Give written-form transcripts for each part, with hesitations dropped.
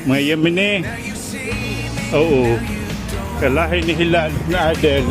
Mga yamin eh. Oo. Kalahi ni Hilal na Adel.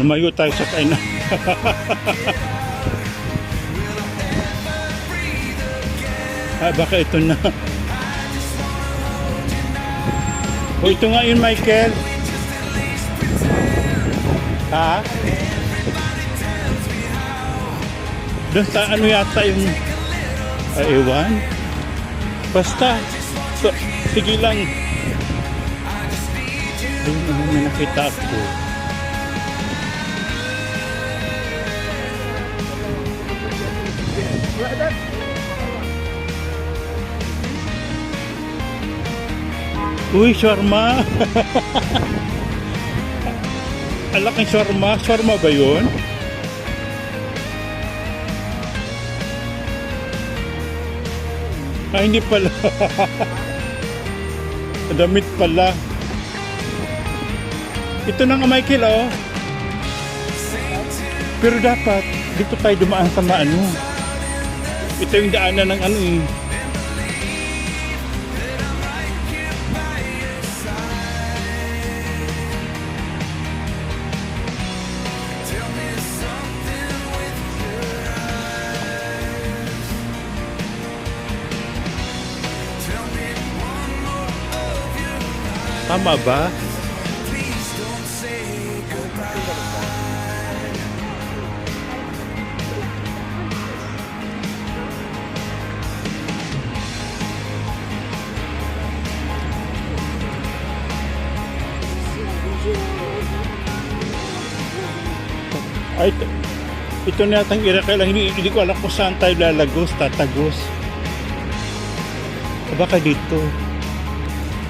Lumayo tayo sa kainan. Baka ito na. O ito nga yun, Michael. Ha? Doon sa ano yata yung ewan. Basta sige lang. Doon may nakita ako. Uy, shawarma. Alaking shawarma. Shawarma ba yun? Hindi pala. Damit pala. Ito na nga, Michael, oh. Pero dapat dito tayo dumaan sa ano. Ito yung daanan ng ano eh. Tama ba? Ay, ito na yatang Irakay lang. Hindi ko alam kung saan tayo lalagos, tatagos. Baka dito.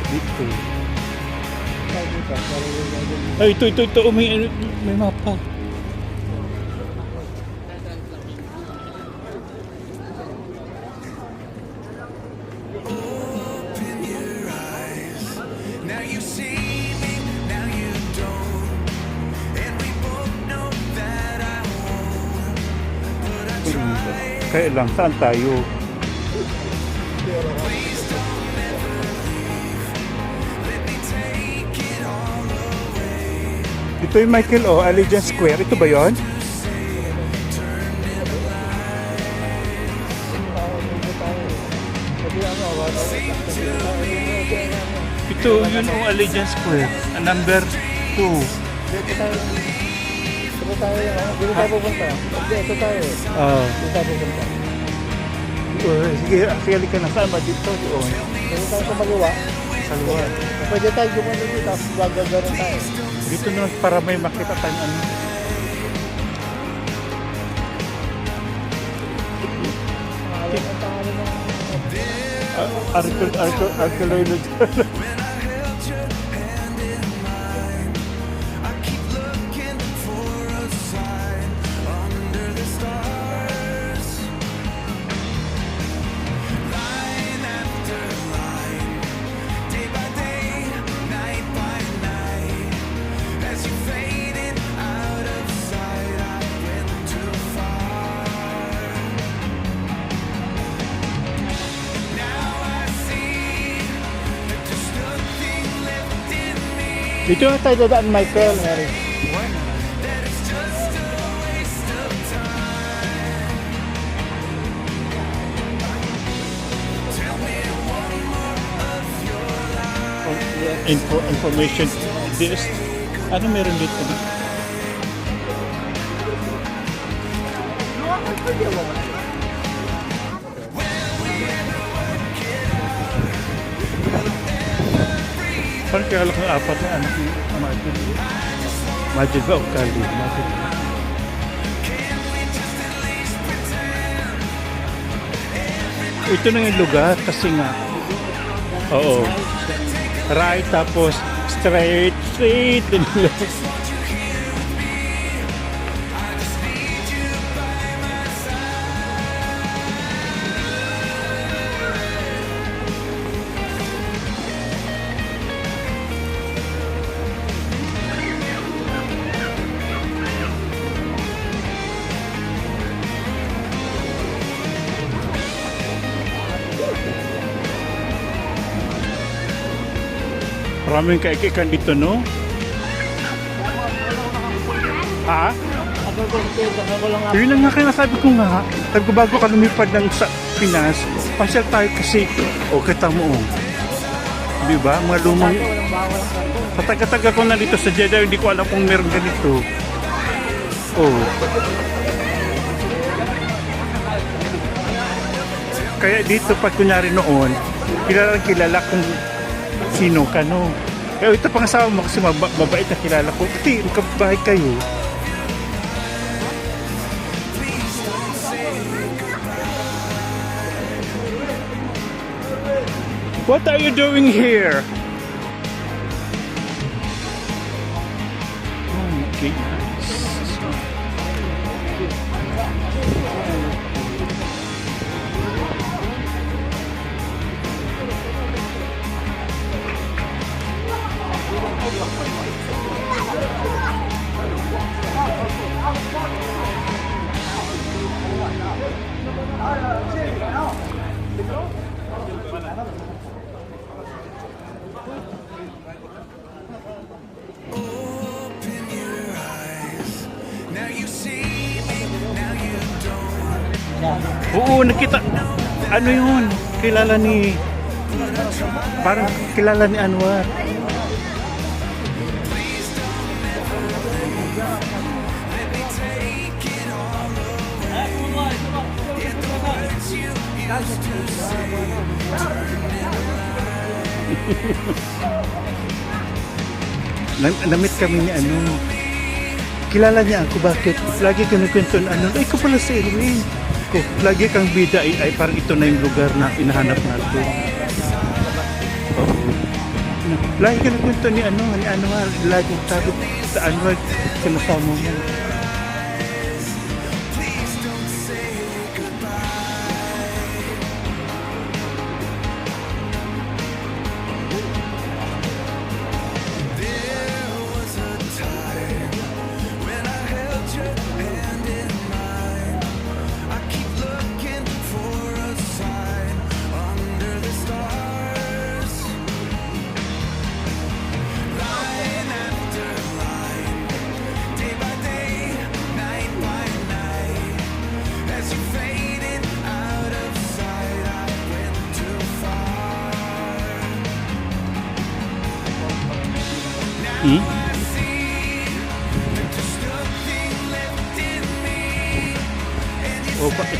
Dito. Ay, ito. Oh, may mapa. Kaya lang, saan tayo? Ito yung Michael, oh, Allegiance Square. Ito ba yun? Ito yun, oh, Allegiance Square. Number 2. Dito tayo, dito tayo pupunta. Dito tayo. Dito tayo pupunta. Sige, halika na. Saan ba dito? Doon. Dito tayo sa Maliwa. Sa luwa. Pwede tayo gumano dito, tapos gagagaran tayo. Dito na para may makita tayong ano. Archaeology. Dito na tayo dadaan, Michael. Mary. Information this. Ano meron dito? Parang kaya lang ang apat na anak ni Majid. Majid ba o Kali? Majid. Ito na yung lugar kasi nga. Oo. Right, tapos straight. Maraming kaikikan dito, no? Ha? Yun lang nga kaya sabi ko nga. Sabi ko bago ka lumipad ng sa Pinas, pasyal tayo kasi, kita mo, di ba? Mga lumang, pataga-taga ko na dito sa Jeddah, hindi ko alam kung meron ganito. Kaya dito, pag kunyari noon, kilala kung sino ka, no? Kaya ito pang asawa mo kasi mabait na kilala ko. Kasi magkabahay kayo. What are you doing here? Okay. Oo, nakita. Ano yun? Kilala ni... Parang kilala ni Anwar. Namit kami ni ano. Kilala niya ako, bakit? Lagi kinukwento na ano. Ay, ko pala si Erwin. Lagi kang bida ay parang ito na yung lugar na inahanap natin. Lagi ka nagpunto ni Anwar, lagi sabi sa Anwar, sinasama mo.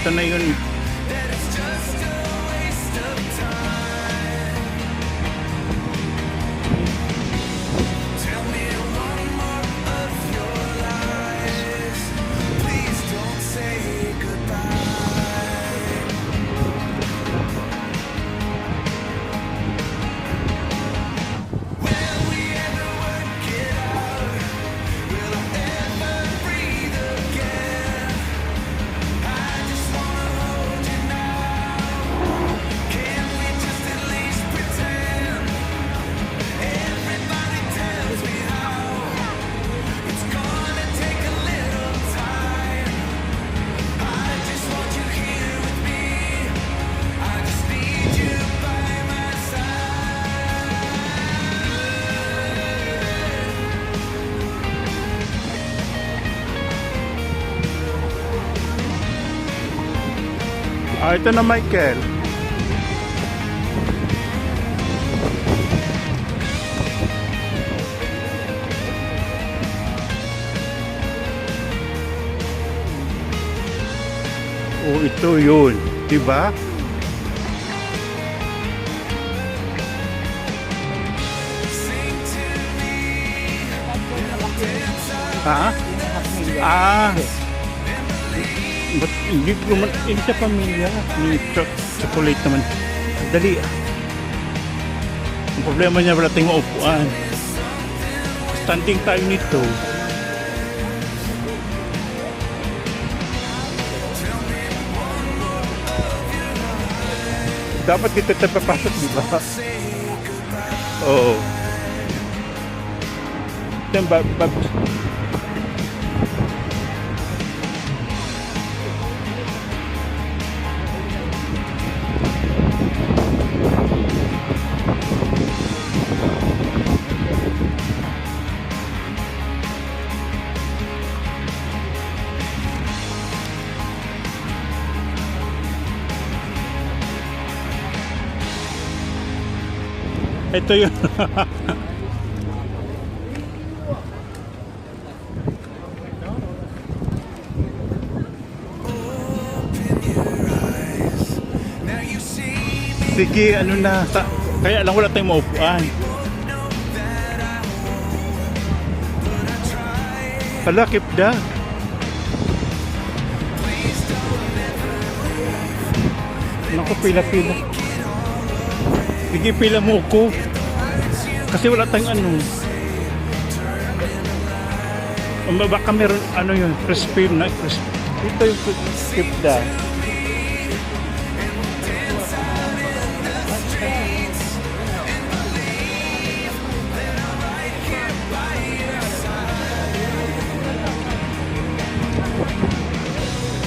Ito na yun. Ah, ito na Michael. Oh, ito yun. Diba? Ha? Ah. Ba't hindi siya pamilya? Ni chocolate naman. Dali. Ang problema niya wala tayong maupuan. Standing tayo nito. Dapat dito tayo papasok, di ba? Oo. Then, ito yun. Sige, ano na. Kaya lang wala tayong maupuan. Hala, kipda. Naku, pila-pila. Sige, pila mo ko. Kasi wala tayong ano. Baka meron, ano yun, crispy na, crispy. Ito yung kipda.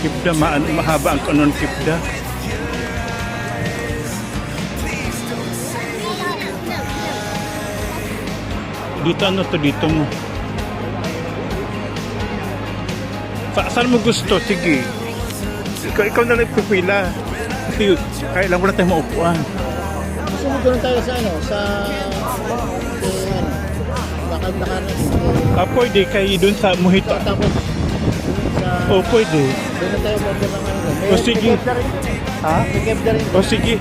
Kipda, mahaba ang kanon kipda. Dito ano to, dito mo. Saan mo gusto? Sige. Ikaw na lang pipila. Kasi kaya lang wala tayong maupuan. Gusto mo doon tayo sa ano? Sa... Bakal-bakal na. Pwede kayo dun sa Mojito. Tapos sa... Pwede. Doon na tayo order ng ano. O sige. Ha? May keb na rin. O sige.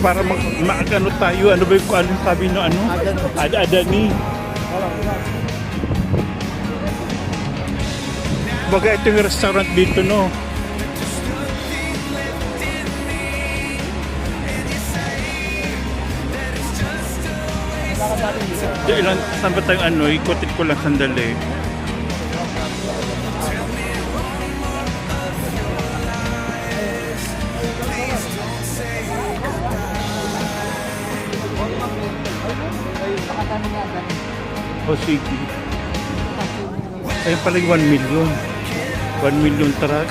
Para mag-ano tayo, ano ba yung anong sabi no ano? Adani. Baga ito yung restaurant dito no. Ilan, saan ba tayong ano, ikutit ko lang sandali. O sige. Ayun pala yung 1 million. 1 million truck.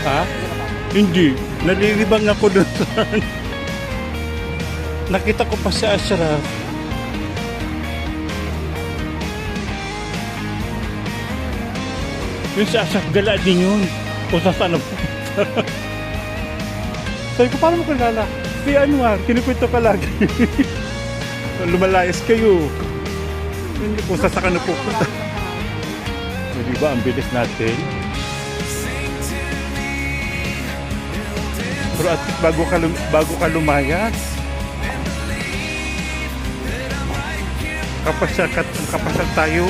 Ha? Hindi. Nalilibang ako doon. Nakita ko pa si Ashraf. Yung si Ashraf, gala din yun. O sa saan po. Sabi ko, paano mo kilala? Si Anwar, kinukwento ka lagi. Lumalayas kayo. Hindi kung sa saan na pupunta. So, diba, ang bilis natin. Pero at least bago ka lumayas, kapasal tayo.